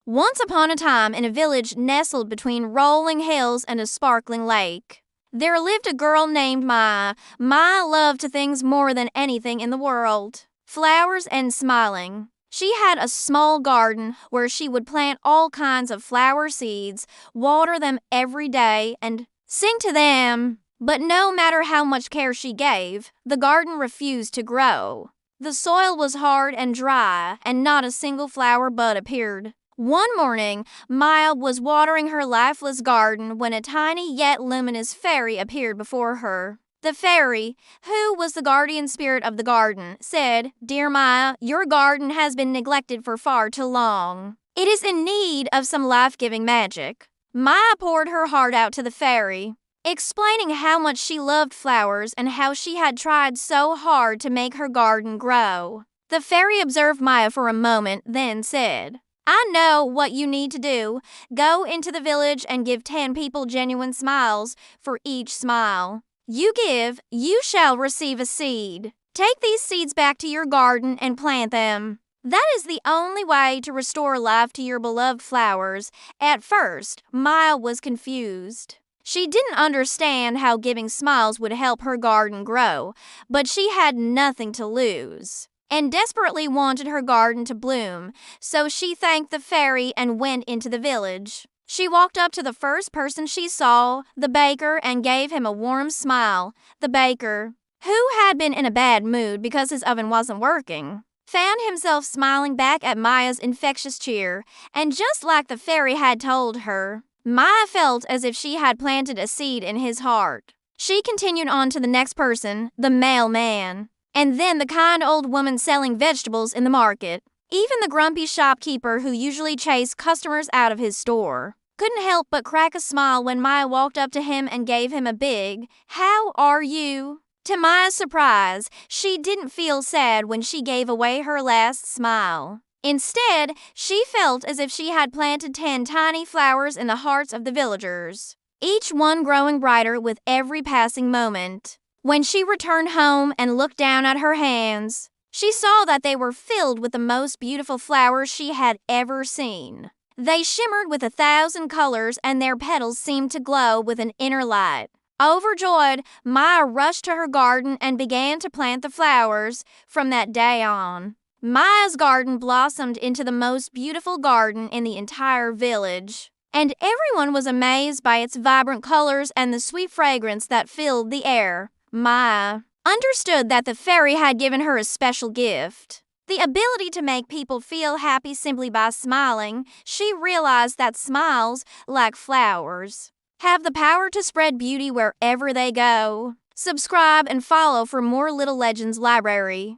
Once upon a time, in a village nestled between rolling hills and a sparkling lake, there lived a girl named Maya. Maya loved things more than anything in the world: flowers and smiling. She had a small garden where she would plant all kinds of flower seeds, water them every day, and sing to them. But no matter how much care she gave, the garden refused to grow. The soil was hard and dry, and not a single flower bud appeared. One morning, Maya was watering her lifeless garden when a tiny yet luminous fairy appeared before her. The fairy, who was the guardian spirit of the garden, said, "Dear Maya, your garden has been neglected for far too long. It is in need of some life-giving magic." Maya poured her heart out to the fairy, explaining how much she loved flowers and how she had tried so hard to make her garden grow. The fairy observed Maya for a moment, then said, "I know what you need to do. Go into the village and give 10 people genuine smiles. For each smile you give, you shall receive a seed. Take these seeds back to your garden and plant them. That is the only way to restore life to your beloved flowers." At first, Maya was confused. She didn't understand how giving smiles would help her garden grow, but she had nothing to lose and desperately wanted her garden to bloom, so she thanked the fairy and went into the village. She walked up to the first person she saw, the baker, and gave him a warm smile. The baker, who had been in a bad mood because his oven wasn't working, found himself smiling back at Maya's infectious cheer, and just like the fairy had told her, Maya felt as if she had planted a seed in his heart. She continued on to the next person, the mailman, and then the kind old woman selling vegetables in the market. Even the grumpy shopkeeper, who usually chased customers out of his store, couldn't help but crack a smile when Maya walked up to him and gave him a big, "How are you?" To Maya's surprise, she didn't feel sad when she gave away her last smile. Instead, she felt as if she had planted 10 tiny flowers in the hearts of the villagers, each one growing brighter with every passing moment. When she returned home and looked down at her hands, she saw that they were filled with the most beautiful flowers she had ever seen. They shimmered with 1,000 colors, and their petals seemed to glow with an inner light. Overjoyed, Maya rushed to her garden and began to plant the flowers. From that day on, Maya's garden blossomed into the most beautiful garden in the entire village, and everyone was amazed by its vibrant colors and the sweet fragrance that filled the air. Maya understood that the fairy had given her a special gift, the ability to make people feel happy simply by smiling. She realized that smiles, like flowers, have the power to spread beauty wherever they go. Subscribe and follow for more Little Legends Library.